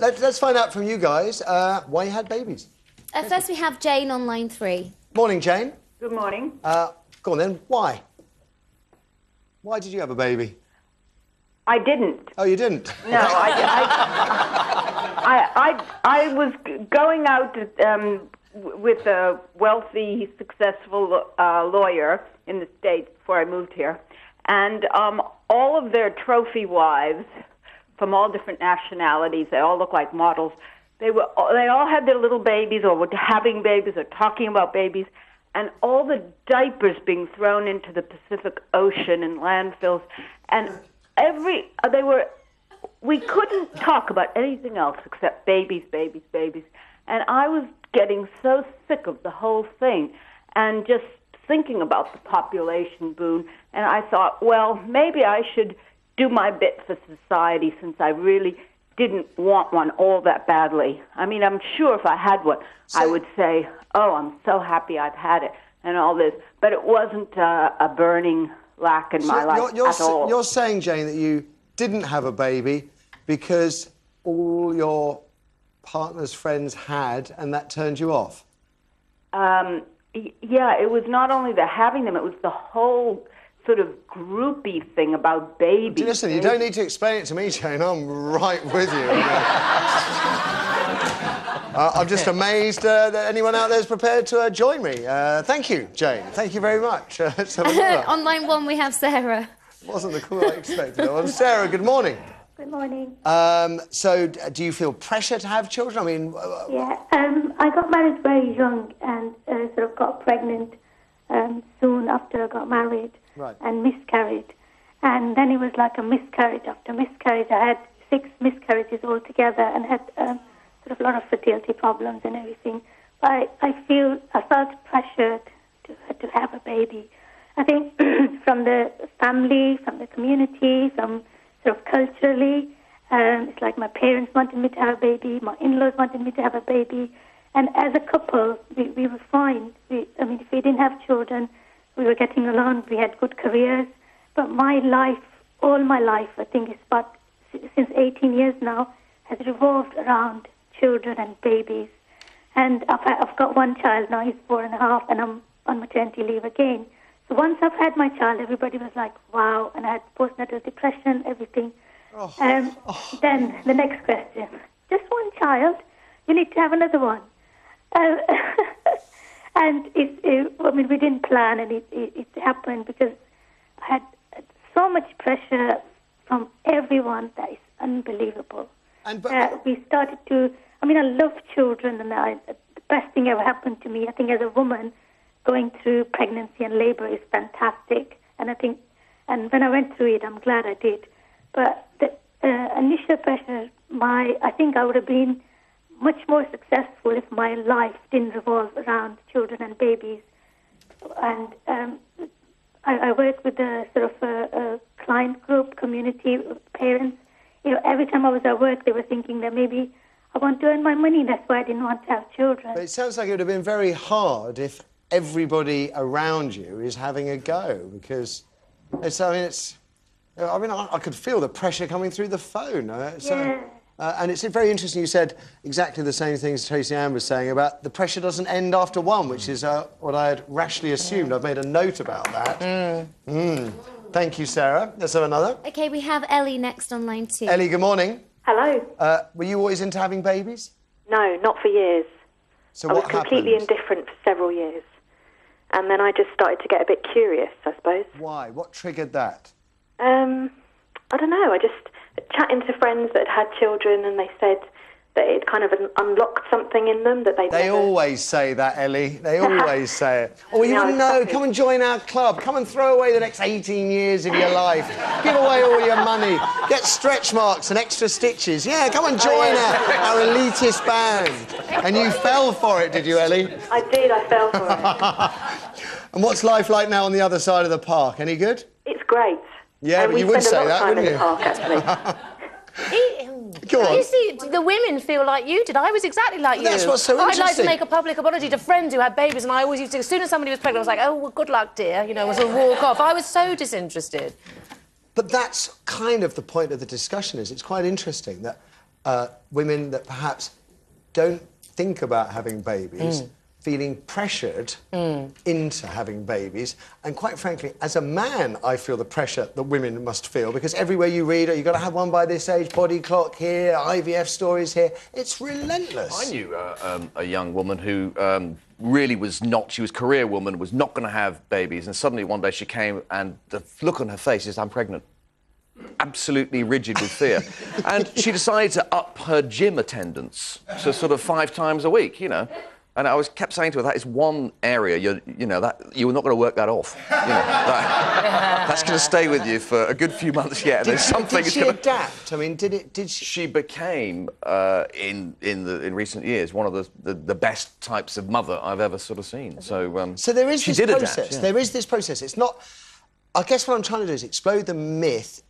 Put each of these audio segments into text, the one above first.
let's find out from you guys why you had babies. First, we have Jane on line 3. Morning, Jane. Good morning. Go on then. Why? Why did you have a baby? I didn't. Oh, you didn't? No, I was going out with a wealthy, successful lawyer in the States before I moved here, and all of their trophy wives from all different nationalities, they all look like models. They all had their little babies, or were having babies, or talking about babies, and all the diapers being thrown into the Pacific Ocean and landfills, and we couldn't talk about anything else except babies, babies, babies. And I was getting so sick of the whole thing and just thinking about the population boom. And I thought, well, maybe I should do my bit for society since I really didn't want one all that badly. I mean, I'm sure if I had one, I would say, oh, I'm so happy I've had it and all this. But it wasn't a burning lack in my life at all. You're saying, Jane, that you didn't have a baby because all your partner's friends had, and that turned you off? Yeah, it was not only the having them, it was the whole sort of groupie thing about babies. Listen, you don't need to explain it to me, Jane. I'm right with you. I'm just amazed that anyone out there is prepared to join me. Thank you, Jane. Thank you very much. On line 1, we have Sarah. Wasn't the call I expected. Sarah, good morning. Good morning. So, do you feel pressure to have children? I mean... Yeah, I got married very young and sort of got pregnant soon after I got married. Right. And miscarried. And then it was like a miscarriage after miscarriage. I had 6 miscarriages altogether and had sort of a lot of fertility problems and everything. But I felt pressured to have a baby. I think from the family, from the community, from sort of culturally, it's like my parents wanted me to have a baby, my in-laws wanted me to have a baby. And as a couple, we were fine. I mean, if we didn't have children, we were getting along, we had good careers. But my life, all my life, I think it's about, since 18 years now, has revolved around children and babies. And I've got one child now, he's 4.5, and I'm on maternity leave again. So once I've had my child, everybody was like, wow, and I had postnatal depression, everything. Then the next question, just one child, you need to have another one. And I mean, we didn't plan, and it happened because I had so much pressure from everyone that is unbelievable. We started to, I mean, I love children, and the best thing ever happened to me, I think, as a woman, going through pregnancy and labor is fantastic. And I think, and when I went through it, I'm glad I did. But the initial pressure, I think I would have been much more successful if my life didn't revolve around children and babies. And I work with a sort of a client group, community, parents. You know, every time I was at work, they were thinking that maybe I want to earn my money, that's why I didn't want to have children. But it sounds like it would have been very hard if everybody around you is having a go, because I could feel the pressure coming through the phone. And it's very interesting you said exactly the same things Tracy Ann was saying about the pressure doesn't end after one, which is what I had rashly assumed. I've made a note about that. Thank you, Sarah. Let's have another. OK, we have Ellie next on line 2. Ellie, good morning. Hello. Were you always into having babies? No, not for years. So I what was completely happened? indifferent for several years. And then I just started to get a bit curious, I suppose. Why? What triggered that? I don't know. I just chatting to friends that had children, and they said that it kind of unlocked something in them that They always say that, Ellie. They always say it. Oh, you wouldn't know. Come and join our club. Come and throw away the next 18 years of your life. Give away all your money. Get stretch marks and extra stitches. Yeah, come and join our elitist band. And you fell for it, did you, Ellie? I did. I fell for it. And what's life like now on the other side of the park? Any good? It's great. Yeah, but you would say that, wouldn't you? We spend a lot of time in the park, actually. Go on. You see, the women feel like you did. I was exactly like you. That's what's so interesting. I'd like to make a public apology to friends who had babies, and I always used to, as soon as somebody was pregnant, I was like, oh, well, good luck, dear, you know, and sort of walk off. I was so disinterested. But that's kind of the point of the discussion, is it's quite interesting that women that perhaps don't think about having babies, feeling pressured into having babies. And quite frankly, as a man, I feel the pressure that women must feel, because everywhere you read, you've got to have one by this age, body clock here, IVF stories here. It's relentless. I knew a young woman who really was not, she was a career woman, was not going to have babies, and suddenly one day she came and the look on her face is, I'm pregnant. Absolutely rigid with fear. And she decided to up her gym attendance to sort of 5 times a week, you know. And I kept saying to her, that is one area, you're not going to work that off. You know, that's going to stay with you for a good few months yet. Did she adapt? I mean, did she? She became, in recent years, one of the best types of mother I've ever sort of seen. So there is this process. Adapt, yeah. There is this process. It's not. I guess what I'm trying to do is explode the myth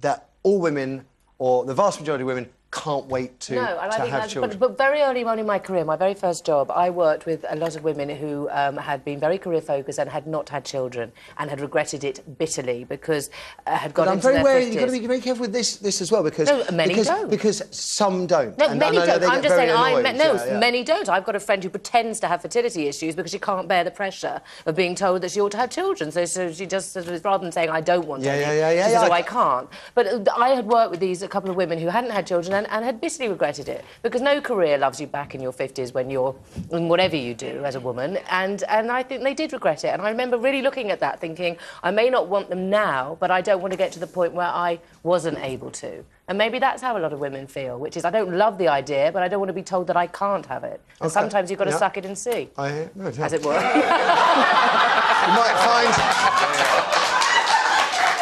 that all women, or the vast majority of women, can't wait to have children. But very early on in my career, my very first job, I worked with a lot of women who had been very career-focused and had not had children and had regretted it bitterly because had got into their 50s. I'm very wary, you've got to be very careful with this as well, because... No, many don't. Because some don't. No, many don't. I'm just saying, many don't. I've got a friend who pretends to have fertility issues because she can't bear the pressure of being told that she ought to have children. So she just, rather than saying, I don't want any, she says, I can't. But I had worked with a couple of women who hadn't had children and had bitterly regretted it, because no career loves you back in your 50s when you're in whatever you do as a woman, and I think they did regret it. And I remember really looking at that thinking, I may not want them now, but I don't want to get to the point where I wasn't able to. And maybe that's how a lot of women feel, which is, I don't love the idea, but I don't want to be told that I can't have it. And sometimes you've got to suck it and see, as it were.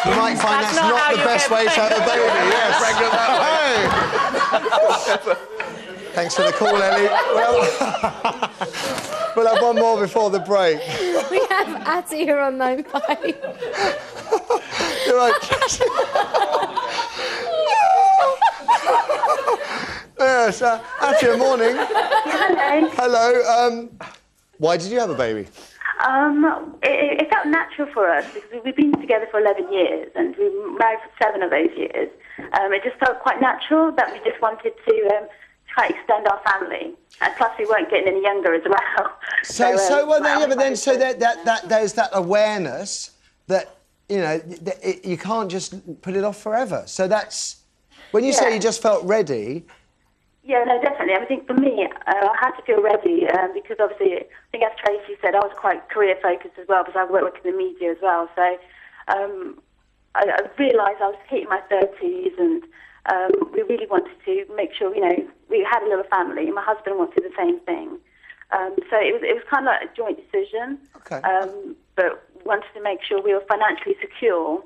You might find that's not the best way to have a baby. Yes. Thanks for the call, Ellie. Well, we'll have one more before the break. We have Atty here on line 5. You're right. Yes, Atty, morning. Hello. Why did you have a baby? It felt natural for us because we've been together for 11 years and we were married for 7 of those years. It just felt quite natural that we just wanted to try to extend our family. And plus we weren't getting any younger as well. There's that awareness that, you can't just put it off forever. So that's, when you say you just felt ready... Yeah, no, definitely. I think for me, I had to feel ready because obviously, I think as Tracy said, I was quite career-focused as well because I worked in the media as well. So I realised I was hitting my 30s and we really wanted to make sure, we had a little family. My husband wanted the same thing. So it was kind of like a joint decision. Okay. But wanted to make sure we were financially secure.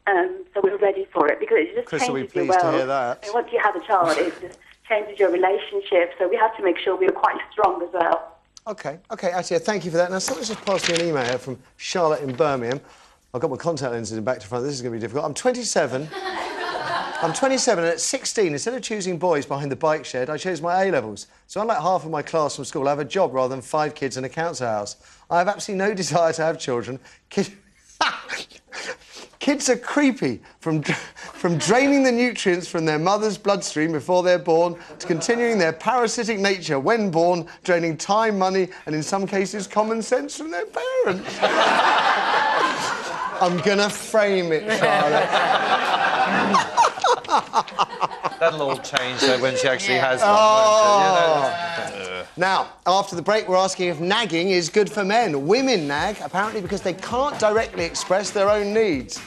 So we were ready for it because it just Chris changes will be your pleased world. to hear that. And once you have a child, it just changes your relationship. So we had to make sure we were quite strong as well. OK, Atia, thank you for that. Now, someone's just passed me an email from Charlotte in Birmingham. I've got my contact lenses in back to front. This is going to be difficult. I'm 27. I'm 27, and at 16, instead of choosing boys behind the bike shed, I chose my A-levels. So unlike half of my class from school, I have a job rather than 5 kids in a council house. I have absolutely no desire to have children. Kids are creepy, from draining the nutrients from their mother's bloodstream before they're born to continuing their parasitic nature when born, draining time, money, and in some cases, common sense from their parents. I'm gonna frame it, Charlotte. That'll all change when she actually has one. Now, after the break, we're asking if nagging is good for men. Women nag, apparently because they can't directly express their own needs.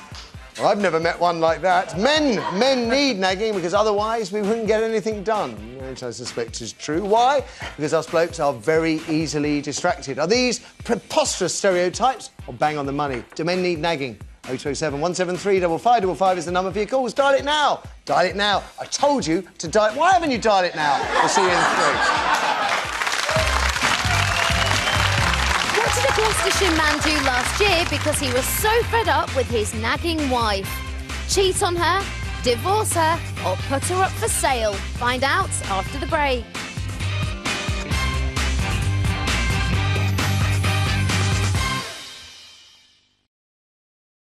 Well, I've never met one like that. Men need nagging because otherwise we wouldn't get anything done, which I suspect is true. Why? Because us blokes are very easily distracted. Are these preposterous stereotypes or bang on the money? Do men need nagging? 0207 173 5555 is the number for your calls. Dial it now. Dial it now. I told you to dial... Why haven't you dialed it now? We'll see you in 3. What did a Gloucestershire man do last year because he was so fed up with his nagging wife? Cheat on her, divorce her, or put her up for sale? Find out after the break.